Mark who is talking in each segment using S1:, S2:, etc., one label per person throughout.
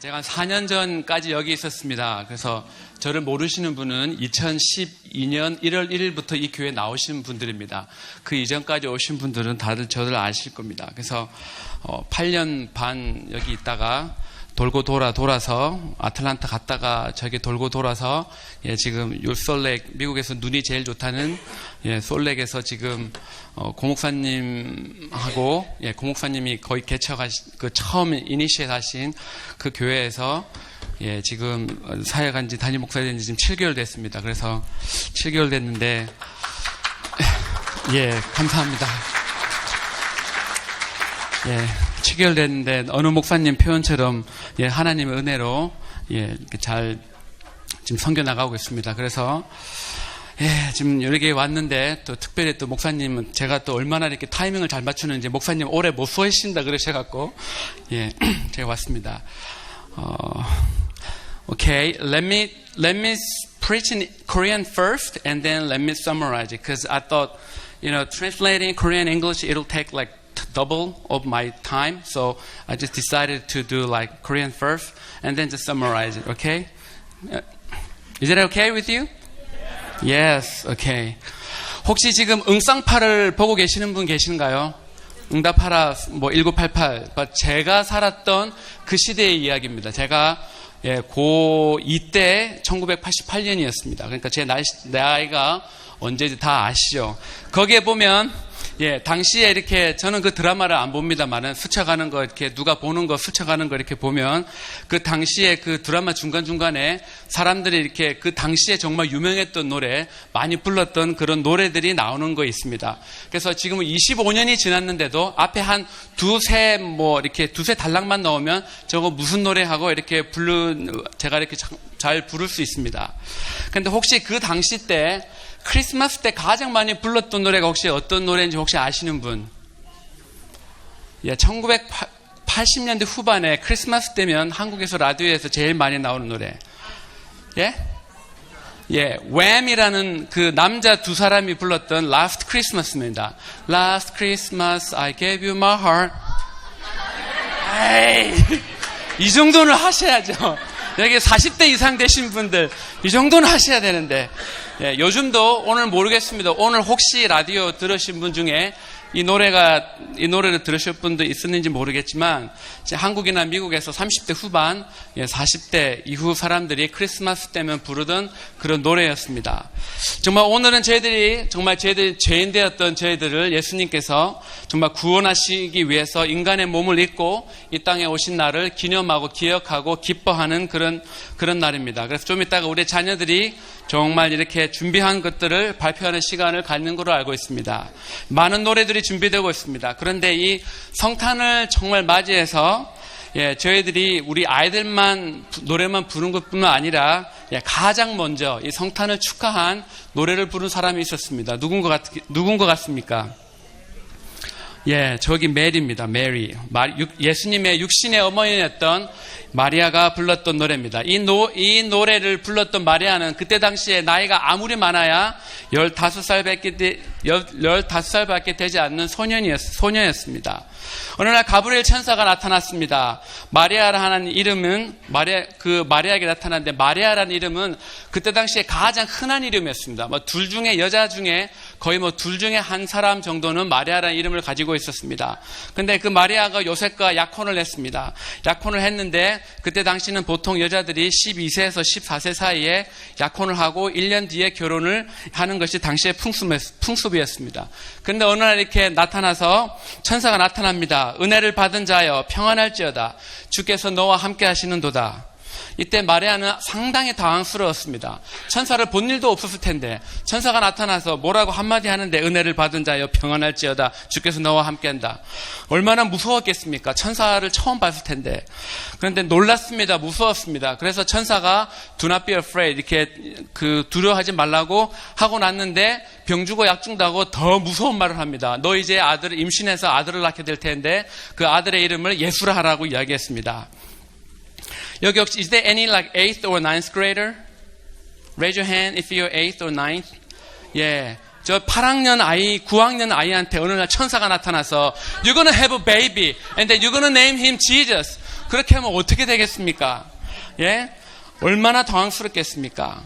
S1: 제가 한 4년 전까지 여기 있었습니다. 그래서 저를 모르시는 분은 2012년 1월 1일부터 이 교회에 나오신 분들입니다. 그 이전까지 오신 분들은 다들 저를 아실 겁니다. 그래서 8년 반 여기 있다가 돌고 돌아서 아틀란타 갔다가 저기 돌고 돌아서 지금 솔렉, 미국에서 눈이 제일 좋다는 솔렉에서 지금 고목사님하고 고목사님이 거의 개척하신 그 처음 이니시에 하신 그 교회에서 지금 사역한 지 담임 목사가 된 지 지금 7개월 됐습니다. 그래서 7개월 됐는데 감사합니다. 7개월 됐는데 어느 목사님 표현처럼 하나님의 은혜로 이렇게 잘 지금 섬겨 나가고 있습니다. 그래서 지금 여기에 왔는데 또 특별히 또 목사님은 제가 또 얼마나 이렇게 타이밍을 잘 맞추는지 목사님 오래 못 서 계신다 그러셔갖고 제가 왔습니다. Okay, let me preach in Korean first and then let me summarize it because I thought translating Korean English it'll take like double of my time, so I just decided to do like Korean first and then just summarize it. Okay, is it okay with you? Yes, okay. 혹시 지금 응쌍파를 보고 계시는 분 계신가요? 응답하라 1988. 제가 살았던 그 시대의 이야기입니다. 제가 고2 때 1988년이었습니다. 그러니까 제 나이가 언제지 다 아시죠? 거기에 보면 당시에 이렇게 저는 그 드라마를 안 봅니다만은 스쳐가는 거 이렇게 누가 보는 거 스쳐가는 거 이렇게 보면 그 당시에 그 드라마 중간중간에 사람들이 이렇게 그 당시에 정말 유명했던 노래 많이 불렀던 그런 노래들이 나오는 거 있습니다. 그래서 지금은 25년이 지났는데도 앞에 한 두세 단락만 나오면 저거 무슨 노래하고 이렇게 제가 이렇게 잘 부를 수 있습니다. 근데 혹시 그 당시 때 크리스마스 때 가장 많이 불렀던 노래가 혹시 어떤 노래인지 혹시 아시는 분? 1980년대 후반에 크리스마스 때면 한국에서 라디오에서 제일 많이 나오는 노래. Wham이라는 그 남자 두 사람이 불렀던 Last Christmas입니다. Last Christmas I gave you my heart. 이 정도는 하셔야죠. 여기 40대 이상 되신 분들 이 정도는 하셔야 되는데 요즘도 오늘 모르겠습니다. 오늘 혹시 라디오 들으신 분 중에 이 노래를 들으실 분도 있었는지 모르겠지만 한국이나 미국에서 30대 후반 40대 이후 사람들이 크리스마스 때면 부르던 그런 노래였습니다. 정말 오늘은 정말 죄인 되었던 저희들을 예수님께서 정말 구원하시기 위해서 인간의 몸을 입고 이 땅에 오신 날을 기념하고 기억하고 기뻐하는 그런 날입니다. 그래서 좀 이따가 우리 자녀들이 정말 이렇게 준비한 것들을 발표하는 시간을 갖는 걸로 알고 있습니다. 많은 노래들이 준비되고 있습니다. 그런데 이 성탄을 정말 맞이해서 저희들이 우리 아이들만 노래만 부르는 것뿐만 아니라 가장 먼저 이 성탄을 축하한 노래를 부른 사람이 있었습니다. 누군 것 같습니까? 저기 메리입니다. 메리. 예수님의 육신의 어머니였던 마리아가 불렀던 노래입니다. 이 노래를 불렀던 마리아는 그때 당시에 나이가 아무리 많아야 15살밖에 되지 않는 소녀였습니다. 어느 날 가브리엘 천사가 나타났습니다. 마리아라는 이름은 마리아에게 나타났는데 마리아라는 이름은 그때 당시에 가장 흔한 이름이었습니다. 여자 중에 거의 둘 중에 한 사람 정도는 마리아라는 이름을 가지고 있었습니다. 근데 그 마리아가 요셉과 약혼을 했습니다. 약혼을 했는데 그때 당시는 보통 여자들이 12세에서 14세 사이에 약혼을 하고 1년 뒤에 결혼을 하는 것이 당시의 풍습이었습니다. 그런데 어느 날 이렇게 나타나서 천사가 나타납니다. 은혜를 받은 자여 평안할지어다. 주께서 너와 함께 하시는도다. 이때 마리아는 상당히 당황스러웠습니다. 천사를 본 일도 없었을 텐데 천사가 나타나서 뭐라고 한마디 하는데 은혜를 받은 자여 평안할지어다. 주께서 너와 함께한다. 얼마나 무서웠겠습니까? 천사를 처음 봤을 텐데. 그런데 놀랐습니다. 무서웠습니다. 그래서 천사가 Do not be afraid 이렇게 두려워하지 말라고 하고 났는데 병 주고 약 준다고 더 무서운 말을 합니다. 너 이제 임신해서 아들을 낳게 될 텐데 그 아들의 이름을 예수라 하라고 이야기했습니다. 여기 혹시 is there any like 8th or 9th grader? Raise your hand if you're 8th or 9th. 저 8학년 아이, 9학년 아이한테 어느 날 천사가 나타나서 You're gonna have a baby and then you're gonna name him Jesus. 그렇게 하면 어떻게 되겠습니까? 예? 얼마나 당황스럽겠습니까?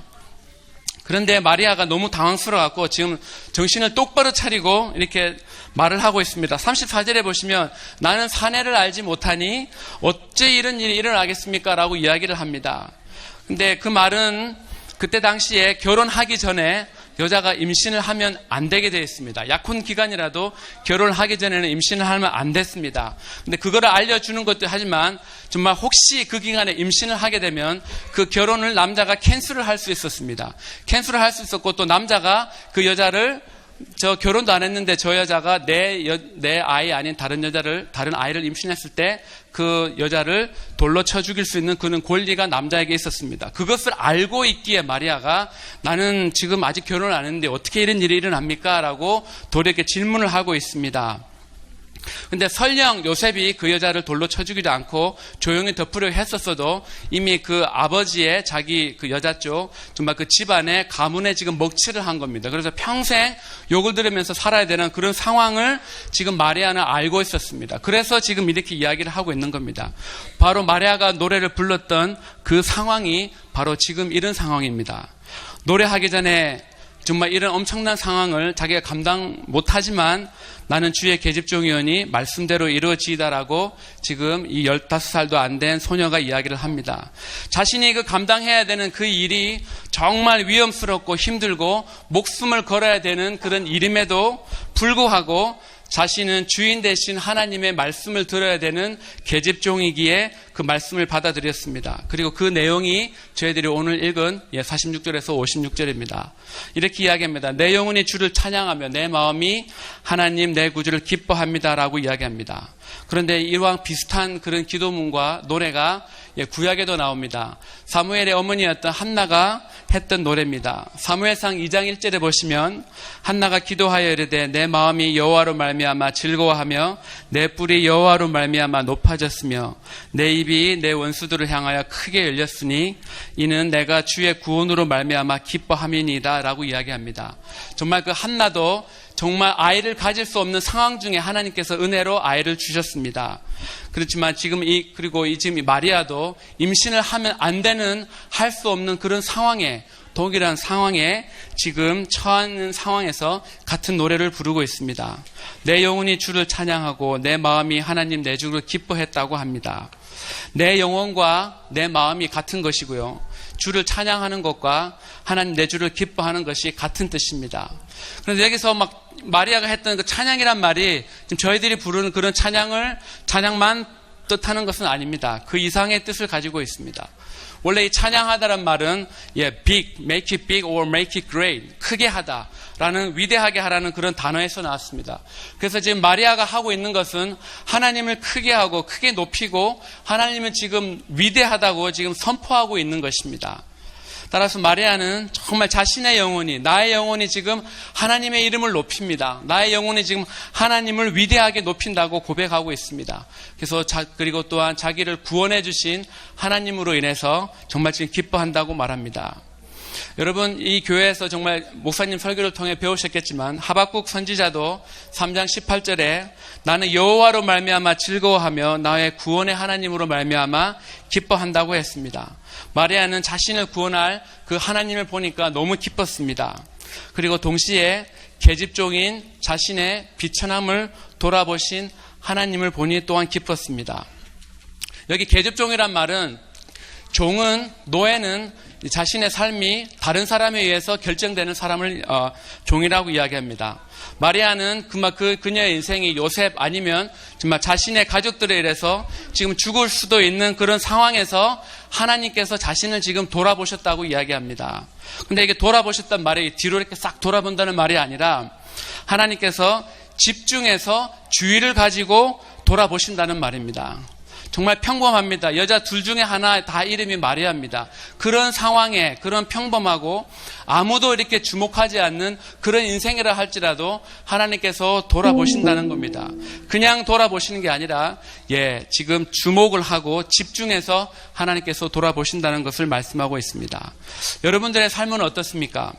S1: 그런데 마리아가 너무 당황스러워갖고 지금 정신을 똑바로 차리고 이렇게 말을 하고 있습니다. 34절에 보시면 나는 사내를 알지 못하니 어째 이런 일이 일어나겠습니까? 라고 이야기를 합니다. 근데 그 말은 그때 당시에 결혼하기 전에 여자가 임신을 하면 안 되게 되어 있습니다. 약혼 기간이라도 결혼을 하기 전에는 임신을 하면 안 됐습니다. 근데 그거를 알려주는 것도 하지만 정말 혹시 그 기간에 임신을 하게 되면 그 결혼을 남자가 캔슬을 할 수 있었습니다. 캔슬을 할 수 있었고 또 남자가 그 여자를 저 결혼도 안 했는데 저 여자가 내 아이 아닌 다른 아이를 임신했을 때 그 여자를 돌로 쳐 죽일 수 있는 그런 권리가 남자에게 있었습니다. 그것을 알고 있기에 마리아가 나는 지금 아직 결혼을 안 했는데 어떻게 이런 일이 일어납니까? 라고 도리에게 질문을 하고 있습니다. 근데 설령 요셉이 그 여자를 돌로 쳐 죽이지 않고 조용히 덮으려 했었어도 이미 그 아버지의 자기 그 여자 쪽 정말 그 집안의 가문에 지금 먹칠을 한 겁니다. 그래서 평생 욕을 들으면서 살아야 되는 그런 상황을 지금 마리아는 알고 있었습니다. 그래서 지금 이렇게 이야기를 하고 있는 겁니다. 바로 마리아가 노래를 불렀던 그 상황이 바로 지금 이런 상황입니다. 노래하기 전에 정말 이런 엄청난 상황을 자기가 감당 못하지만 나는 주의 계집종이오니 말씀대로 이루어지이다라고 지금 이 15살도 안 된 소녀가 이야기를 합니다. 자신이 그 감당해야 되는 그 일이 정말 위험스럽고 힘들고 목숨을 걸어야 되는 그런 일임에도 불구하고 자신은 주인 대신 하나님의 말씀을 들어야 되는 계집종이기에 그 말씀을 받아들였습니다. 그리고 그 내용이 저희들이 오늘 읽은 46절에서 56절입니다. 이렇게 이야기합니다. 내 영혼이 주를 찬양하며 내 마음이 하나님 내 구주를 기뻐합니다라고 이야기합니다. 그런데 이와 비슷한 그런 기도문과 노래가 구약에도 나옵니다. 사무엘의 어머니였던 한나가 했던 노래입니다. 사무엘상 2장 1절에 보시면 한나가 기도하여 이르되 내 마음이 여호와로 말미암아 즐거워하며 내 뿔이 여호와로 말미암아 높아졌으며 내 입이 내 원수들을 향하여 크게 열렸으니 이는 내가 주의 구원으로 말미암아 기뻐함이니이다 라고 이야기합니다. 정말 그 한나도 정말 아이를 가질 수 없는 상황 중에 하나님께서 은혜로 아이를 주셨습니다. 그렇지만 지금 지금 이 마리아도 임신을 하면 안 되는 할 수 없는 그런 상황에 동일한 상황에 지금 처한 상황에서 같은 노래를 부르고 있습니다. 내 영혼이 주를 찬양하고 내 마음이 하나님 내 주를 기뻐했다고 합니다. 내 영혼과 내 마음이 같은 것이고요. 주를 찬양하는 것과 하나님 내 주를 기뻐하는 것이 같은 뜻입니다. 그런데 여기서 막 마리아가 했던 그 찬양이란 말이 지금 저희들이 부르는 그런 찬양만 뜻하는 것은 아닙니다. 그 이상의 뜻을 가지고 있습니다. 원래 이 찬양하다란 말은 big, make it big or make it great, 크게 하다라는 위대하게 하라는 그런 단어에서 나왔습니다. 그래서 지금 마리아가 하고 있는 것은 하나님을 크게 하고 크게 높이고 하나님은 지금 위대하다고 지금 선포하고 있는 것입니다. 따라서 마리아는 정말 자신의 영혼이, 나의 영혼이 지금 하나님의 이름을 높입니다. 나의 영혼이 지금 하나님을 위대하게 높인다고 고백하고 있습니다. 그래서 그리고 또한 자기를 구원해 주신 하나님으로 인해서 정말 지금 기뻐한다고 말합니다. 여러분, 이 교회에서 정말 목사님 설교를 통해 배우셨겠지만 하박국 선지자도 3장 18절에 나는 여호와로 말미암아 즐거워하며 나의 구원의 하나님으로 말미암아 기뻐한다고 했습니다. 마리아는 자신을 구원할 그 하나님을 보니까 너무 기뻤습니다. 그리고 동시에 계집종인 자신의 비천함을 돌아보신 하나님을 보니 또한 기뻤습니다. 여기 계집종이란 말은 노예는 자신의 삶이 다른 사람에 의해서 결정되는 사람을 종이라고 이야기합니다. 마리아는 그녀의 인생이 요셉 아니면 정말 자신의 가족들에 의해서 지금 죽을 수도 있는 그런 상황에서 하나님께서 자신을 지금 돌아보셨다고 이야기합니다. 근데 이게 돌아보셨단 말이 뒤로 이렇게 싹 돌아본다는 말이 아니라 하나님께서 집중해서 주의를 가지고 돌아보신다는 말입니다. 정말 평범합니다. 여자 둘 중에 하나 다 이름이 마리아입니다. 그런 상황에 그런 평범하고 아무도 이렇게 주목하지 않는 그런 인생이라 할지라도 하나님께서 돌아보신다는 겁니다. 그냥 돌아보시는 게 아니라 지금 주목을 하고 집중해서 하나님께서 돌아보신다는 것을 말씀하고 있습니다. 여러분들의 삶은 어떻습니까?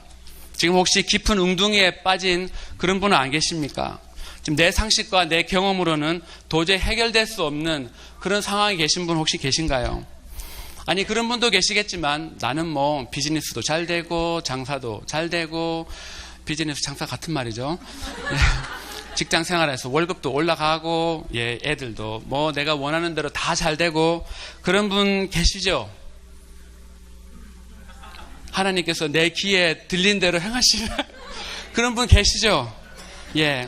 S1: 지금 혹시 깊은 웅둥이에 빠진 그런 분은 안 계십니까? 지금 내 상식과 내 경험으로는 도저히 해결될 수 없는 그런 상황에 계신 분 혹시 계신가요? 아니, 그런 분도 계시겠지만 나는 뭐 비즈니스도 잘 되고 장사도 잘 되고, 비즈니스 장사 같은 말이죠. 직장 생활에서 월급도 올라가고, 애들도 뭐 내가 원하는 대로 다 잘 되고, 그런 분 계시죠? 하나님께서 내 귀에 들린 대로 행하시는 그런 분 계시죠?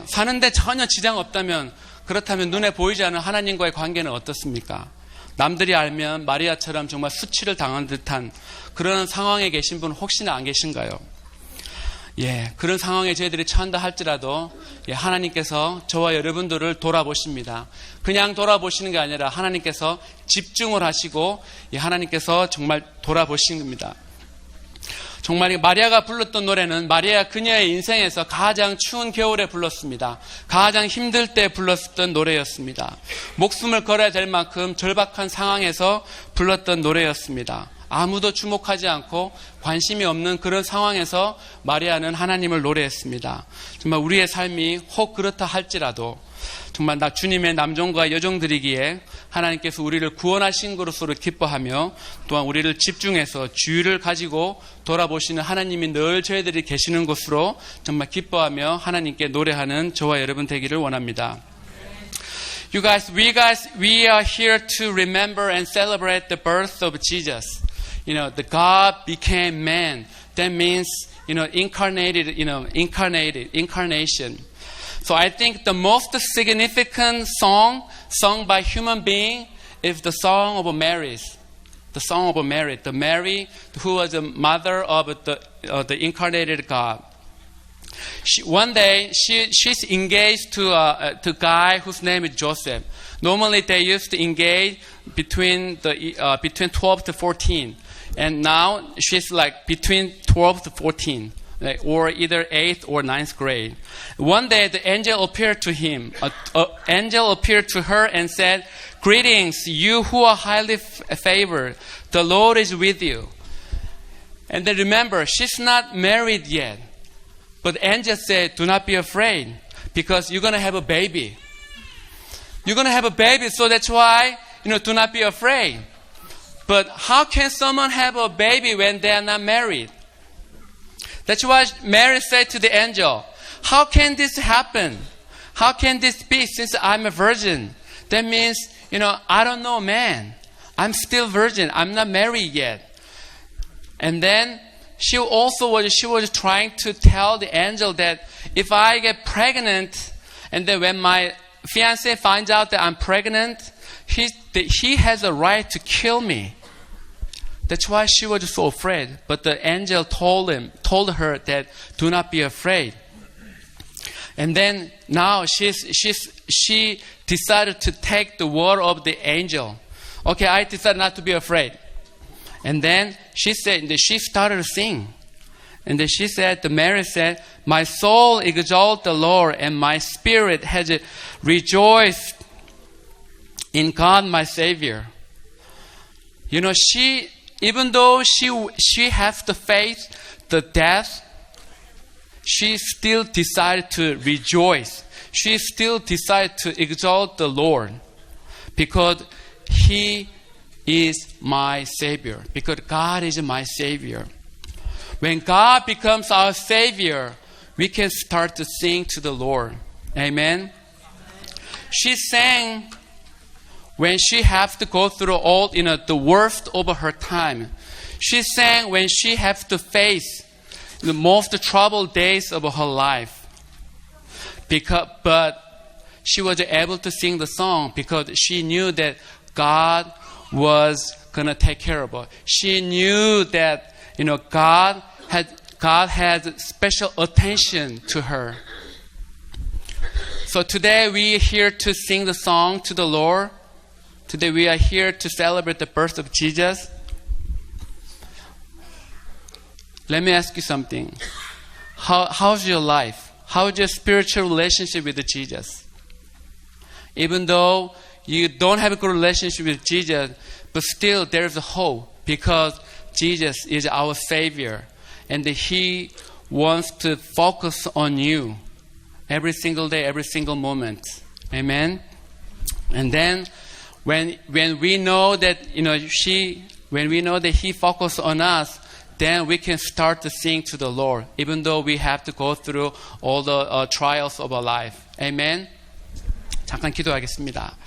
S1: 사는데 전혀 지장 없다면, 그렇다면 눈에 보이지 않는 하나님과의 관계는 어떻습니까? 남들이 알면 마리아처럼 정말 수치를 당한 듯한 그런 상황에 계신 분 혹시나 안 계신가요? 그런 상황에 저희들이 처한다 할지라도 하나님께서 저와 여러분들을 돌아보십니다. 그냥 돌아보시는 게 아니라 하나님께서 집중을 하시고 하나님께서 정말 돌아보신 겁니다. 정말 마리아가 불렀던 노래는 마리아 그녀의 인생에서 가장 추운 겨울에 불렀습니다. 가장 힘들 때 불렀던 노래였습니다. 목숨을 걸어야 될 만큼 절박한 상황에서 불렀던 노래였습니다. 아무도 주목하지 않고 관심이 없는 그런 상황에서 마리아는 하나님을 노래했습니다. 정말 우리의 삶이 혹 그렇다 할지라도 정말 주님의 남종과 여종들이기에 하나님께서 우리를 구원하신 것으로 기뻐하며 또한 우리를 집중해서 주의를 가지고 돌아보시는 하나님이 늘 저희들이 계시는 곳으로 정말 기뻐하며 하나님께 노래하는 저와 여러분 되기를 원합니다. You guys, we are here to remember and celebrate the birth of Jesus. The God became man. That means, incarnation. So I think the most significant song sung by human being is the song of Mary. The song of Mary. The Mary who was the mother of the incarnated God. One day she's engaged to a guy whose name is Joseph. Normally they used to engage between 12 to 14. And now she's like between 12 to 14. Or either 8th or 9th grade. One day the angel appeared to him. An angel appeared to her and said, "Greetings, you who are highly favored. The Lord is with you." And then remember, she's not married yet. But the angel said, "Do not be afraid, because you're going to have a baby. You're going to have a baby, so that's why, do not be afraid." But how can someone have a baby when they are not married? That's why Mary said to the angel, "How can this happen? How can this be since I'm a virgin?" That means, I don't know man. I'm still virgin. I'm not married yet. And then she was trying to tell the angel that if I get pregnant, and then when my fiancé finds out that I'm pregnant, he has a right to kill me. That's why she was so afraid. But the angel told her that do not be afraid. And then now she decided to take the word of the angel. Okay, I decided not to be afraid. And then she started to sing. And then Mary said, "My soul exalts the Lord, and my spirit has rejoiced in God my Savior." Even though she has to face the death, she still decided to rejoice. She still decided to exalt the Lord because He is my Savior. Because God is my Savior. When God becomes our Savior, we can start to sing to the Lord. Amen. She sang when she has to go through all, the worst of her time. She sang when she has to face the most troubled days of her life. But she was able to sing the song because she knew that God was going to take care of her. She knew that, God had special attention to her. So today we are here to sing the song to the Lord. Today we are here to celebrate the birth of Jesus. Let me ask you something. How's your life? How's your spiritual relationship with Jesus? Even though you don't have a good relationship with Jesus, but still there's a hope because Jesus is our Savior and He wants to focus on you. Every single day, every single moment. Amen. And then when we know that when we know that He focused on us, then we can start to sing to the Lord, even though we have to go through all the trials of our life. Amen. 잠깐 기도하겠습니다.